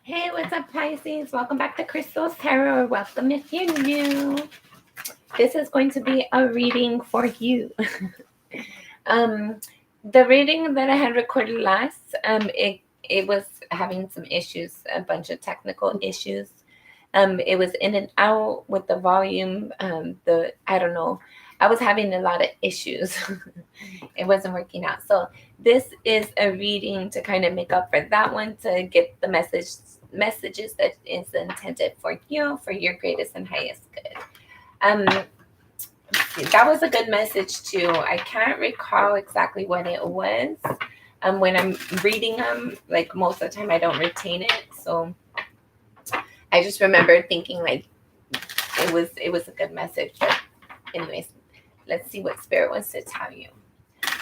Hey, what's up, Pisces? Welcome back to Crystal's Tarot, or welcome if you're new. This is going to be a reading for you. um, the reading that I had recorded last, it was having some issues, a bunch of technical issues. It was in and out with the volume. I don't know. I was having a lot of issues. It wasn't working out. So this is a reading to kind of make up for that one, to get the messages that is intended for you, for your greatest and highest good. Um, that was a good message too. I can't recall exactly what it was. When I'm reading them, like most of the time, I don't retain it. So I just remember thinking like it was a good message. But anyways, let's see what Spirit wants to tell you.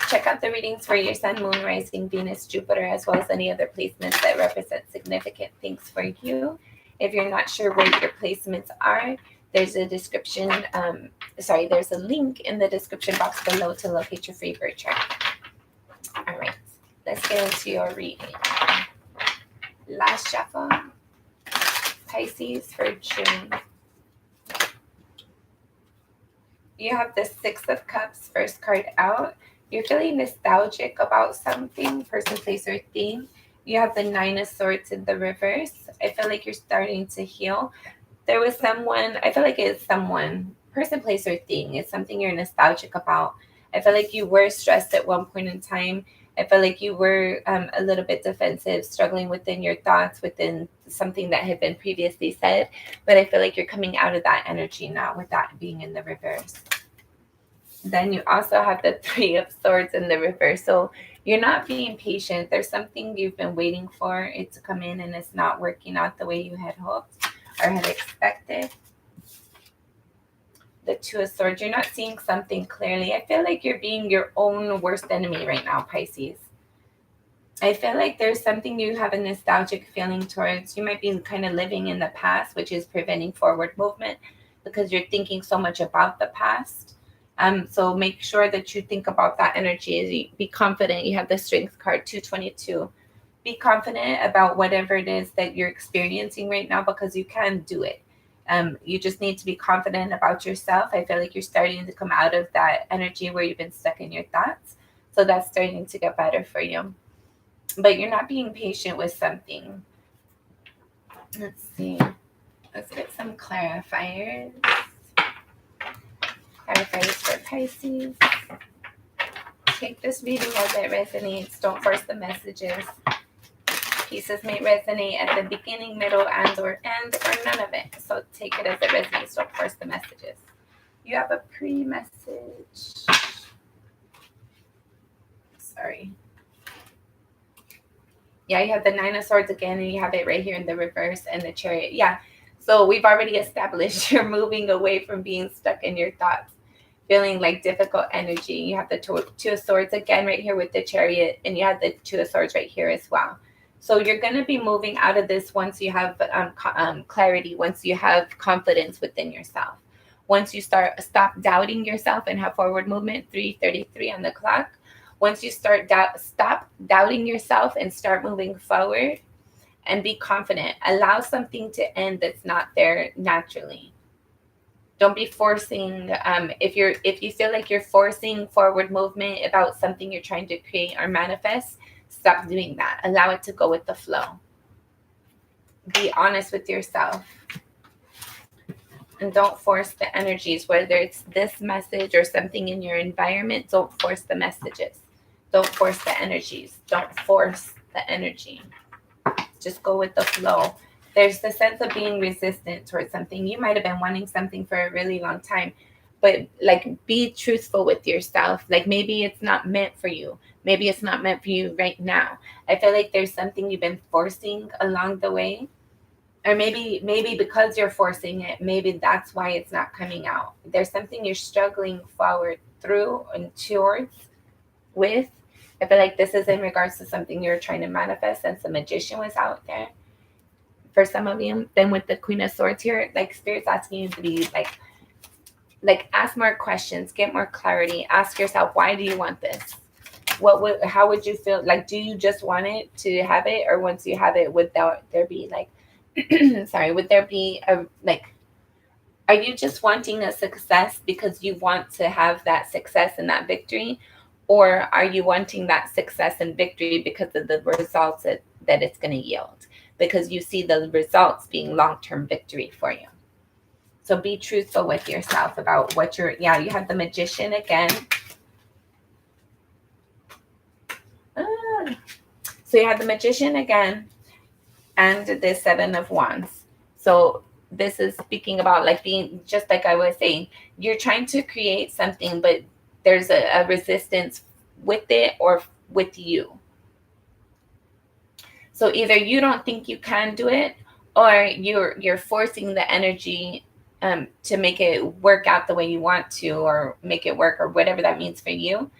Check out the readings for your Sun, Moon, Rising, Venus, Jupiter, as well as any other placements that represent significant things for you. If you're not sure where your placements are, there's a there's a link in the description box below to locate your free birth chart. All right, let's get into your reading. Last shuffle, Pisces for June. You have the Six of Cups, first card out. You're feeling nostalgic about something, person, place, or thing. You have the Nine of Swords in the reverse. I feel like you're starting to heal. There was someone, I feel like it's someone, person, place, or thing. It's something you're nostalgic about. I feel like you were stressed at one point in time. I feel like you were a little bit defensive, struggling within your thoughts, within something that had been previously said. But I feel like you're coming out of that energy now with that being in the reverse. Then you also have the Three of Swords in the reverse. So you're not being patient. There's something you've been waiting for it to come in, and it's not working out the way you had hoped or had expected. The Two of Swords, you're not seeing something clearly. I feel like you're being your own worst enemy right now, Pisces. I feel like there's something you have a nostalgic feeling towards. You might be kind of living in the past, which is preventing forward movement because you're thinking so much about the past. So make sure that you think about that energy. Be confident. You have the Strength card, 222. Be confident about whatever it is that you're experiencing right now, because you can do it. You just need to be confident about yourself. I feel like you're starting to come out of that energy where you've been stuck in your thoughts. So that's starting to get better for you. But you're not being patient with something. Let's see. Let's get some clarifiers. Clarifiers for Pisces. Take this reading as it resonates. Don't force the messages. Pieces may resonate at the beginning, middle, and or end, or none of it. So take it as it resonates. Don't force the messages. You have a pre-message. Sorry. Yeah, you have the Nine of Swords again, and you have it right here in the reverse, and the Chariot. Yeah, so we've already established you're moving away from being stuck in your thoughts, feeling like difficult energy. You have the Two of Swords again right here with the Chariot, and you have the Two of Swords right here as well. So you're going to be moving out of this once you have clarity, once you have confidence within yourself. Once you stop doubting yourself and have forward movement, 3:33 on the clock. Once you stop doubting yourself and start moving forward, and be confident. Allow something to end that's not there naturally. Don't be forcing. If you feel like you're forcing forward movement about something you're trying to create or manifest, stop doing that. Allow it to go with the flow. Be honest with yourself. And don't force the energies, whether it's this message or something in your environment. Don't force the messages. Don't force the energies. Don't force the energy. Just go with the flow. There's the sense of being resistant towards something. You might have been wanting something for a really long time, but like, be truthful with yourself. Like, maybe it's not meant for you. Maybe it's not meant for you right now. I feel like there's something you've been forcing along the way. Or maybe because you're forcing it, maybe that's why it's not coming out. There's something you're struggling forward through and towards with. I feel like this is in regards to something you're trying to manifest, since the Magician was out there for some of you. Then with the Queen of Swords here, like, Spirit's asking you to be like ask more questions, get more clarity. Ask yourself, why do you want this? how would you feel? Like, do you just want it to have it, or once you have it, would there be like, sorry, would there be a like, are you just wanting a success because you want to have that success and that victory? Or are you wanting that success and victory because of the results that it's going to yield? Because you see the results being long-term victory for you. So be truthful with yourself about what you have the Magician again. So you have the Magician again and the Seven of Wands. So this is speaking about like being, just like I was saying, you're trying to create something, but there's a resistance with it or with you. So either you don't think you can do it, or you're forcing the energy to make it work out the way you want to, or make it work, or whatever that means for you,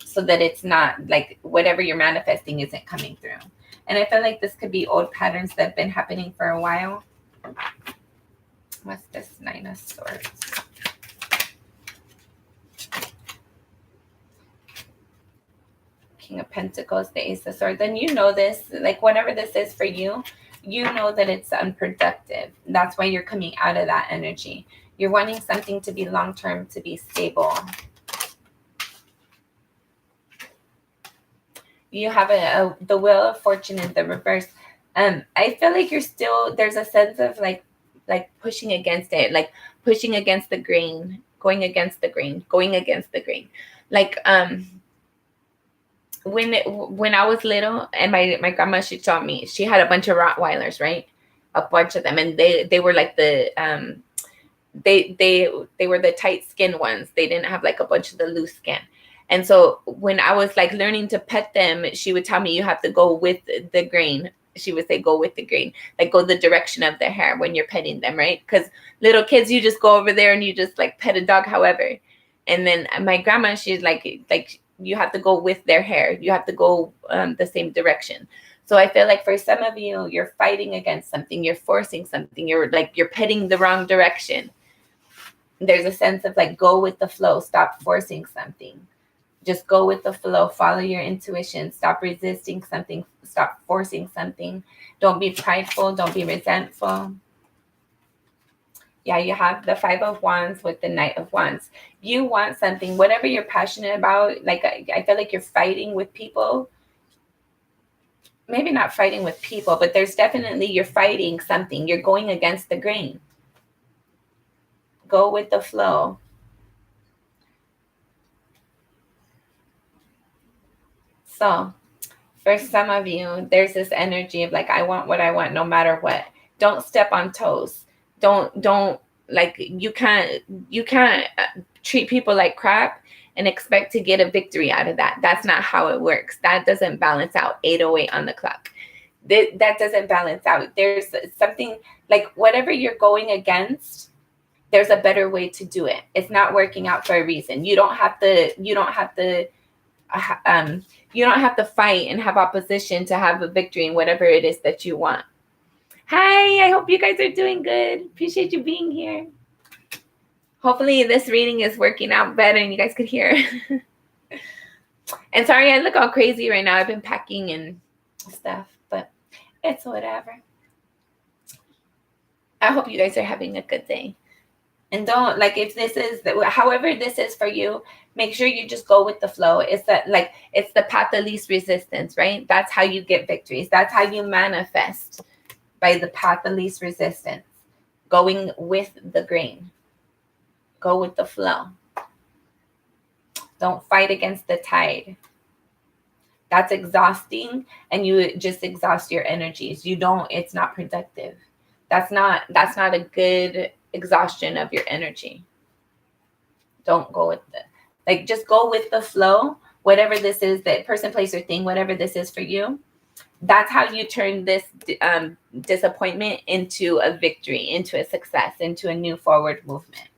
so that it's not like whatever you're manifesting isn't coming through. And I feel like this could be old patterns that have been happening for a while. What's this? Nine of Swords. King of Pentacles, the Ace of Swords. Then you know this, like whatever this is for you, you know that it's unproductive. That's why you're coming out of that energy. You're wanting something to be long-term, to be stable. You have the Wheel of Fortune in the reverse. I feel like you're still, there's a sense of like pushing against it, like pushing against the grain, going against the grain, going against the grain. Like when I was little, and my grandma, she taught me, she had a bunch of Rottweilers, right? A bunch of them, and they were like the they were the tight skin ones. They didn't have like a bunch of the loose skin. And so when I was like learning to pet them, she would tell me you have to go with the grain. She would say, go with the grain, like go the direction of the hair when you're petting them, right? Because little kids, you just go over there and you just like pet a dog however. And then my grandma, she's like you have to go with their hair. You have to go the same direction. So I feel like for some of you, you're fighting against something. You're forcing something. You're petting the wrong direction. There's a sense of like, go with the flow. Stop forcing something. Just go with the flow. Follow your intuition. Stop resisting something. Stop forcing something. Don't be prideful. Don't be resentful. Yeah, you have the Five of Wands with the Knight of Wands. You want something, whatever you're passionate about. Like I feel like you're fighting with people. Maybe not fighting with people, but there's definitely, you're fighting something. You're going against the grain. Go with the flow. So for some of you, there's this energy of like, I want what I want no matter what. Don't step on toes. Don't like, you can't treat people like crap and expect to get a victory out of that. That's not how it works. That doesn't balance out. 8:08 on the clock. That doesn't balance out. There's something like, whatever you're going against, there's a better way to do it. It's not working out for a reason. You don't have to fight and have opposition to have a victory in whatever it is that you want. Hi, I hope you guys are doing good. Appreciate you being here. Hopefully this reading is working out better and you guys could hear. And sorry, I look all crazy right now. I've been packing and stuff, but it's whatever. I hope you guys are having a good day. And don't, like, if this is, however this is for you, make sure you just go with the flow. It's it's the path of least resistance, right? That's how you get victories. That's how you manifest, by the path of least resistance. Going with the grain. Go with the flow. Don't fight against the tide. That's exhausting, and you just exhaust your energies. It's not productive. That's not a good exhaustion of your energy. Don't go with just go with the flow. Whatever this is, that person, place, or thing, whatever this is for you, that's how you turn this disappointment into a victory, into a success, into a new forward movement.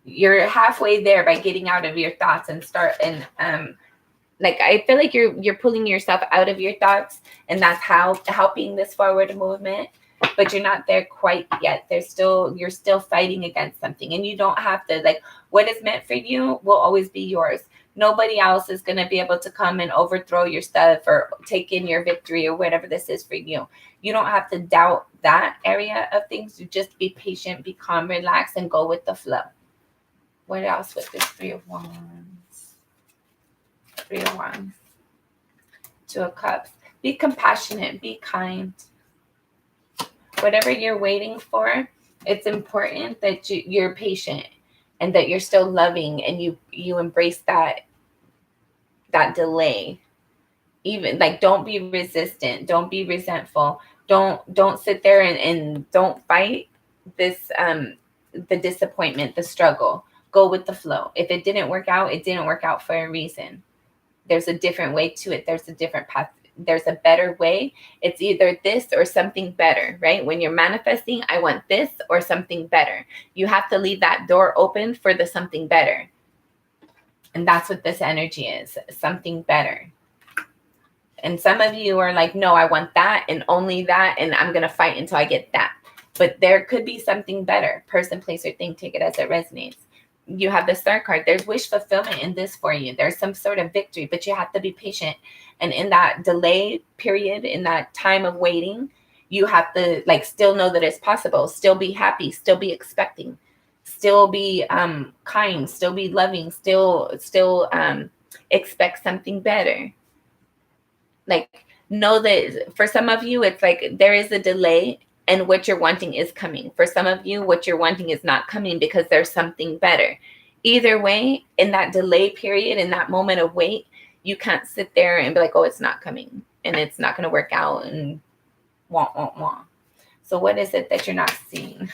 You're halfway there by getting out of your thoughts and I feel like you're pulling yourself out of your thoughts, and that's how helping this forward movement. But you're not there quite yet. You're still fighting against something, and you don't have to, what is meant for you will always be yours. Nobody else is going to be able to come and overthrow your stuff or take in your victory or whatever this is for you. You don't have to doubt that area of things. You just be patient, be calm, relax, and go with the flow. What else with this 3 of Wands? 3 of Wands. 2 of Cups. Be compassionate, be kind. Whatever you're waiting for, it's important that you're patient and that you're still loving and you embrace that delay. Even like, don't be resistant, don't be resentful, don't sit there and don't fight this the disappointment, the struggle. Go with the flow. If it didn't work out, it didn't work out for a reason. There's a different way to it. There's a different path. There's a better way. It's either this or something better, right? When you're manifesting, I want this or something better. You have to leave that door open for the something better. And that's what this energy is, something better. And some of you are like, no, I want that and only that, and I'm going to fight until I get that. But there could be something better. Person, place, or thing. Take it as it resonates. You have the Star card. There's wish fulfillment in this for you. There's some sort of victory, but you have to be patient. And in that delay period, in that time of waiting, you have to like still know that it's possible. Still be happy. Still be expecting. Still be kind. Still be loving. Still expect something better. Like, know that for some of you, it's like there is a delay and what you're wanting is coming. For some of you, what you're wanting is not coming because there's something better. Either way, in that delay period, in that moment of wait, you can't sit there and be like, oh, it's not coming and it's not going to work out and wah. So what is it that you're not seeing?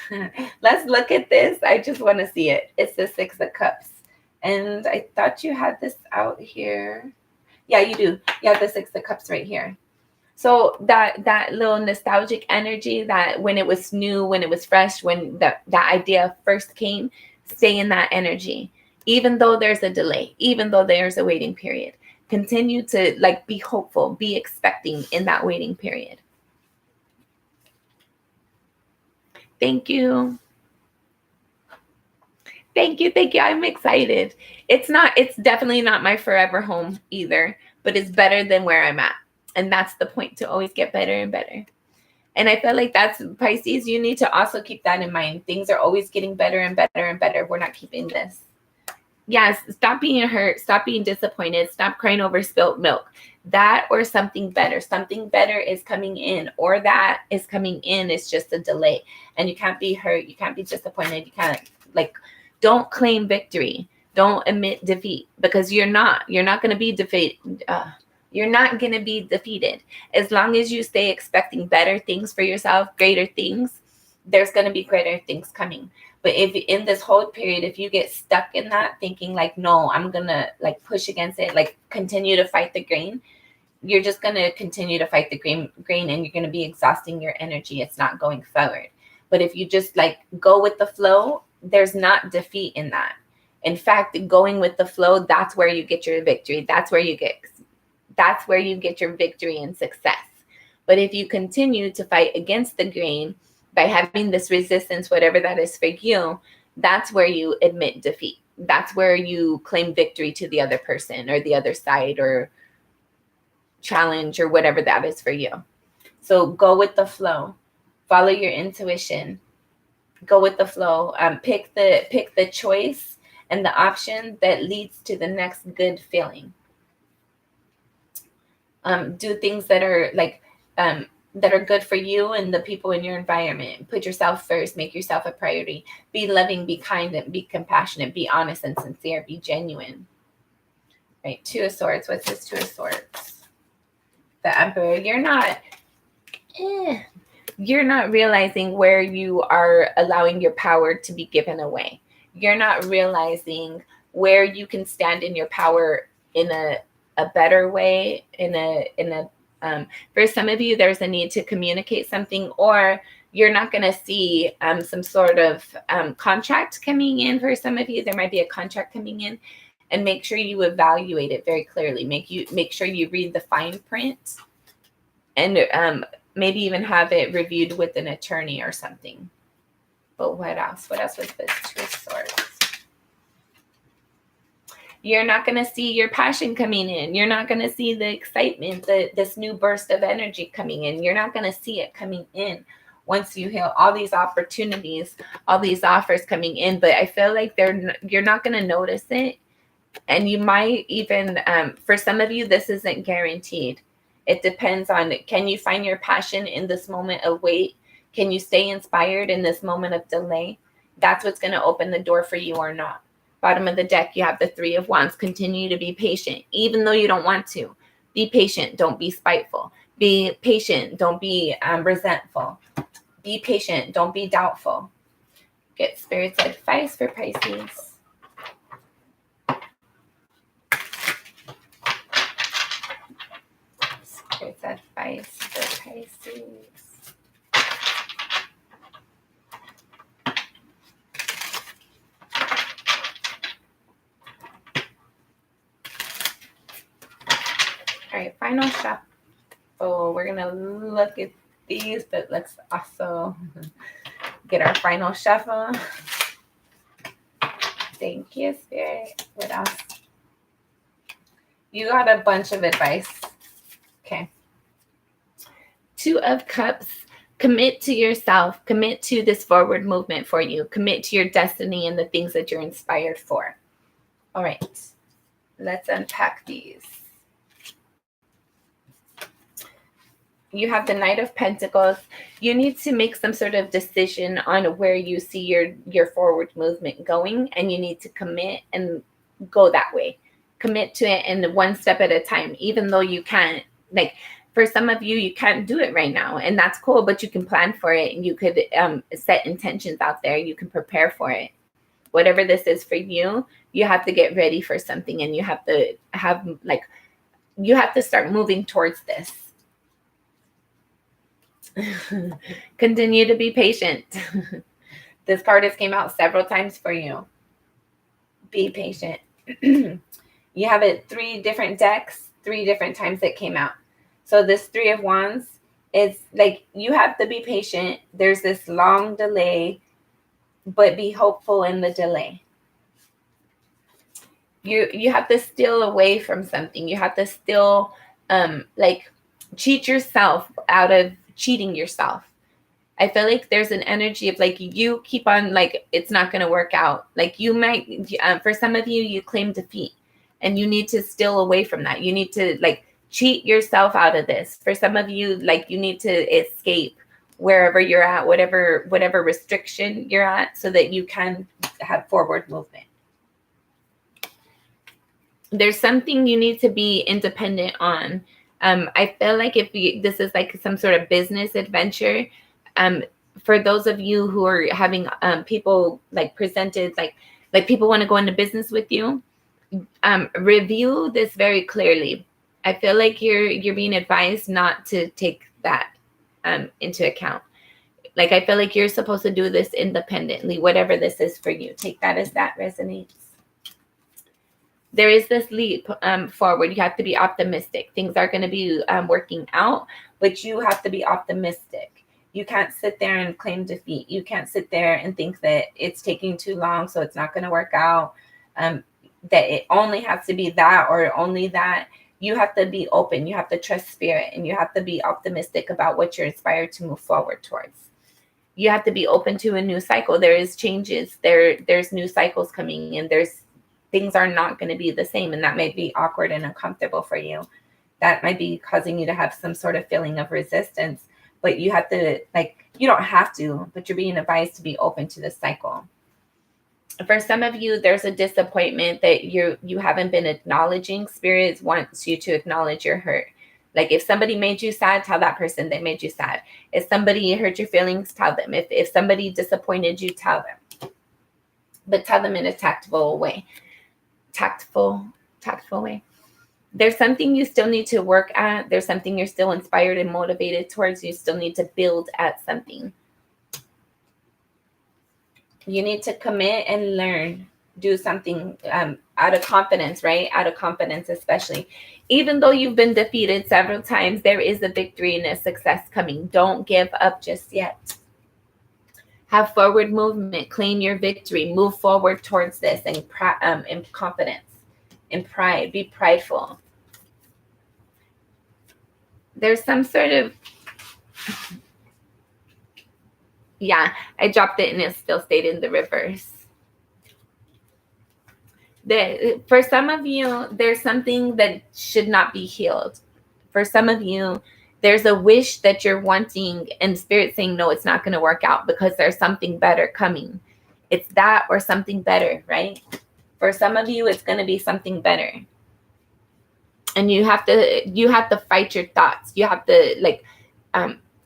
Let's look at this. I just want to see it. It's the 6 of Cups. And I thought you had this out here. Yeah, you do. You have the 6 of Cups right here. So that little nostalgic energy, that when it was new, when it was fresh, when that idea first came, stay in that energy. Even though there's a delay, even though there's a waiting period, continue to like be hopeful, be expecting in that waiting period. Thank you. Thank you. I'm excited. It's definitely not my forever home either, but it's better than where I'm at. And that's the point, to always get better and better. And I feel like that's Pisces. You need to also keep that in mind. Things are always getting better and better and better. We're not keeping this. Yes. Stop being hurt. Stop being disappointed. Stop crying over spilt milk. That or something better. Something better is coming in, or that is coming in. It's just a delay. And you can't be hurt. You can't be disappointed. You can't don't claim victory. Don't admit defeat, because you're not going to be defeated. You're not going to be defeated. As long as you stay expecting better things for yourself, greater things, there's going to be greater things coming. But if in this whole period, if you get stuck in that thinking like, no, I'm going to like push against it, like continue to fight the grain, you're just going to continue to fight the grain and you're going to be exhausting your energy. It's not going forward. But if you just like go with the flow, there's not defeat in that. In fact, going with the flow, that's where you get your victory. That's where you get your victory and success. But if you continue to fight against the grain by having this resistance, whatever that is for you, that's where you admit defeat. That's where you claim victory to the other person or the other side or challenge or whatever that is for you. So go with the flow. Follow your intuition. Go with the flow. Pick the choice and the option that leads to the next good feeling. Do things that are that are good for you and the people in your environment. Put yourself first. Make yourself a priority. Be loving, be kind, and be compassionate. Be honest and sincere. Be genuine. Right? 2 of Swords. What's this 2 of Swords? The Emperor. You're not realizing where you are allowing your power to be given away. You're not realizing where you can stand in your power in a better way, for some of you, there's a need to communicate something, or you're not going to see some sort of contract coming in. For some of you, there might be a contract coming in, and make sure you evaluate it very clearly. Make sure you read the fine print, and maybe even have it reviewed with an attorney or something. But what else? What else was this 2 of Swords? You're not going to see your passion coming in. You're not going to see the excitement, this new burst of energy coming in. You're not going to see it coming in once you heal all these opportunities, all these offers coming in. But I feel like you're not going to notice it. And you might even, for some of you, this isn't guaranteed. It depends on, can you find your passion in this moment of wait? Can you stay inspired in this moment of delay? That's what's going to open the door for you or not. Bottom of the deck, you have the Three of Wands. Continue to be patient, even though you don't want to. Be patient. Don't be spiteful. Be patient. Don't be resentful. Be patient. Don't be doubtful. Get Spirit's advice for Pisces. Spirit's advice for Pisces. All right, final shuffle. We're going to look at these, but let's also get our final shuffle. Thank you, Spirit. What else? You got a bunch of advice. Okay. Two of Cups. Commit to yourself. Commit to this forward movement for you. Commit to your destiny and the things that you're inspired for. All right. Let's unpack these. You have the Knight of Pentacles. You need to make some sort of decision on where you see your forward movement going, and you need to commit and go that way. Commit to it, and one step at a time, even though you can't, like for some of you, you can't do it right now, and that's cool, but you can plan for it, and you could set intentions out there. You can prepare for it. Whatever this is for you, you have to get ready for something, and you have to start moving towards this. Continue to be patient. This card has came out several times for you. Be patient. You have it 3 different decks, 3 different times it came out. So this Three of Wands is like, you have to be patient. There's this long delay, but be hopeful in the delay. You have to steal away from something. You have to still cheat yourself out of cheating yourself. I feel like there's an energy of like, you keep on like, it's not going to work out. Like you might, for some of you, you claim defeat, and you need to steal away from that. You need to like cheat yourself out of this. For some of you, like you need to escape wherever you're at, whatever restriction you're at, so that you can have forward movement. There's something you need to be independent on. I feel like this is like some sort of business adventure, for those of you who are having people like presented, like people want to go into business with you, review this very clearly. I feel like you're being advised not to take that into account. Like I feel like you're supposed to do this independently, whatever this is for you. Take that as that resonates. There is this leap forward. You have to be optimistic. Things are going to be working out, but you have to be optimistic. You can't sit there and claim defeat. You can't sit there and think that it's taking too long, so it's not going to work out, that it only has to be that or only that. You have to be open. You have to trust spirit, and you have to be optimistic about what you're inspired to move forward towards. You have to be open to a new cycle. There is changes. There's new cycles coming in. Things are not going to be the same, and that might be awkward and uncomfortable for you. That might be causing you to have some sort of feeling of resistance, but you have to, you don't have to, but you're being advised to be open to this cycle. For some of you, there's a disappointment that you haven't been acknowledging. Spirit wants you to acknowledge your hurt. Like if somebody made you sad, tell that person they made you sad. If somebody hurt your feelings, tell them. If somebody disappointed you, tell them. But tell them in a tactful way. Tactful way. There's something you still need to work at. There's something you're still inspired and motivated towards. You still need to build at something. You need to commit and learn. Do something out of confidence, right? Out of confidence, especially. Even though you've been defeated several times, there is a victory and a success coming. Don't give up just yet. Have forward movement. Claim your victory. Move forward towards this in confidence. and pride. Be prideful. There's some sort of, yeah, I dropped it and it still stayed in the reverse. For some of you, there's something that should not be healed. For some of you, there's a wish that you're wanting and Spirit saying, no, it's not going to work out because there's something better coming. It's that or something better, right? For some of you, it's going to be something better. And you have to fight your thoughts. You have to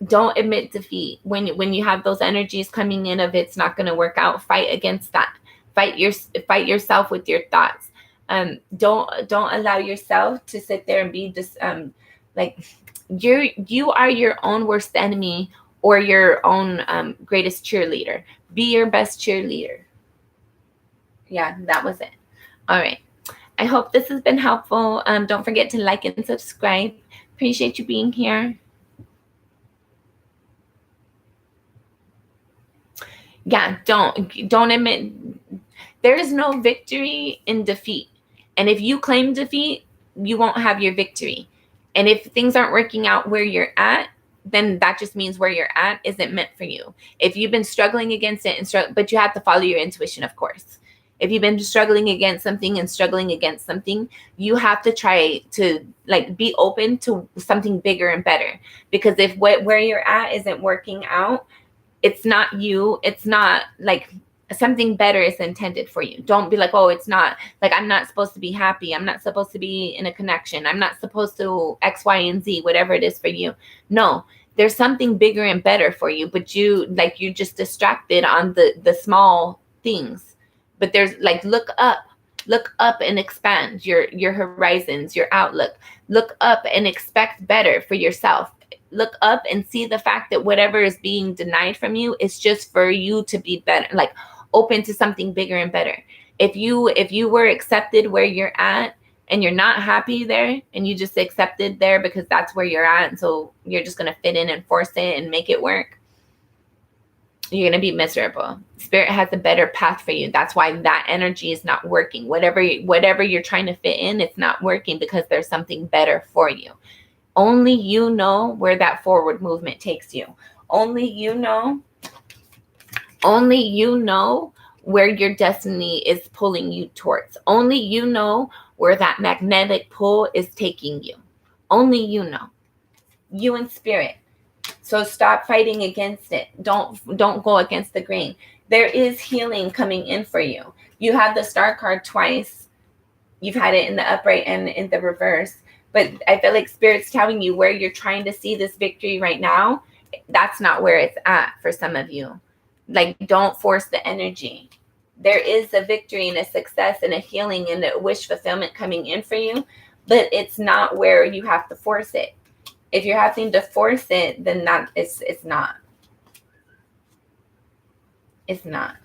don't admit defeat. When you have those energies coming in of it's not going to work out, fight against that. Fight yourself with your thoughts. Don't allow yourself to sit there and be just you are your own worst enemy or your own greatest cheerleader. Be your best cheerleader. Yeah, that was it. All right. I hope this has been helpful. Don't forget to like and subscribe. Appreciate you being here. Yeah, don't admit. There is no victory in defeat. And if you claim defeat, you won't have your victory. And if things aren't working out where you're at, then that just means where you're at isn't meant for you. If you've been struggling against it but you have to follow your intuition, of course. If you've been struggling against something, you have to try to be open to something bigger and better. Because if where you're at isn't working out, it's not you. It's not something better is intended for you. Don't be like, oh, it's not I'm not supposed to be happy. I'm not supposed to be in a connection. I'm not supposed to X, Y, and Z, whatever it is for you. No, there's something bigger and better for you, but you're just distracted on the small things. But there's look up and expand your horizons, your outlook. Look up and expect better for yourself. Look up and see the fact that whatever is being denied from you is just for you to be better, open to something bigger and better. If you were accepted where you're at and you're not happy there and you just accepted there because that's where you're at, and so you're just going to fit in and force it and make it work, you're going to be miserable. Spirit has a better path for you. That's why that energy is not working. Whatever you're trying to fit in, it's not working because there's something better for you. Only you know where that forward movement takes you. Only you know where your destiny is pulling you towards. Only you know where that magnetic pull is taking you. Only you know. You and Spirit. So stop fighting against it. Don't go against the grain. There is healing coming in for you. You have the Star card twice. You've had it in the upright and in the reverse. But I feel like Spirit's telling you where you're trying to see this victory right now, that's not where it's at for some of you. Don't force the energy. There is a victory and a success and a healing and a wish fulfillment coming in for you, but it's not where you have to force it. If you're having to force it, then it's not. It's not.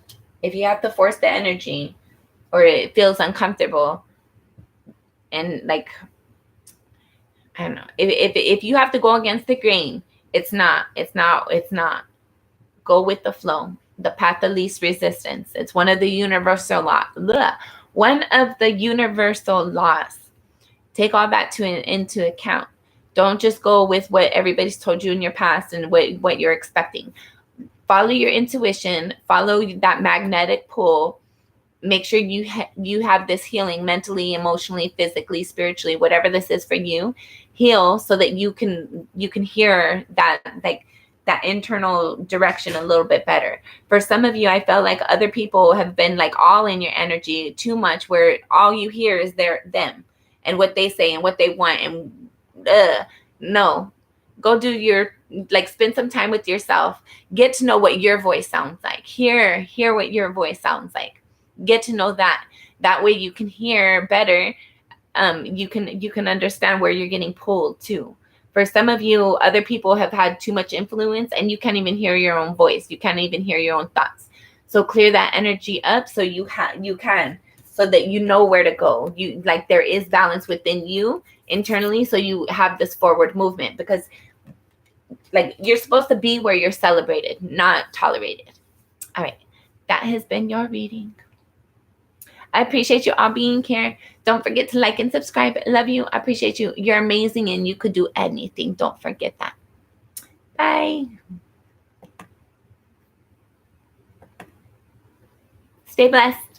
If you have to force the energy or it feels uncomfortable and I don't know, if you have to go against the grain, it's not. Go with the flow. The path of least resistance. It's one of the universal laws. One of the universal laws. Take all that into account. Don't just go with what everybody's told you in your past and what you're expecting. Follow your intuition. Follow that magnetic pull. Make sure you have this healing mentally, emotionally, physically, spiritually, whatever this is for you. Heal so that you can hear that that internal direction a little bit better. For some of you, I felt like other people have been all in your energy too much, where all you hear is them and what they say and what they want. And no, go do your spend some time with yourself. Get to know what your voice sounds like. Hear what your voice sounds like. Get to know that. That way you can hear better. You can understand where you're getting pulled to. For some of you, other people have had too much influence and you can't even hear your own voice. You can't even hear your own thoughts. So clear that energy up so you can, so that you know where to go. There is balance within you internally, so you have this forward movement, because you're supposed to be where you're celebrated, not tolerated. All right. That has been your reading. I appreciate you all being here. Don't forget to like and subscribe. Love you. I appreciate you. You're amazing and you could do anything. Don't forget that. Bye. Stay blessed.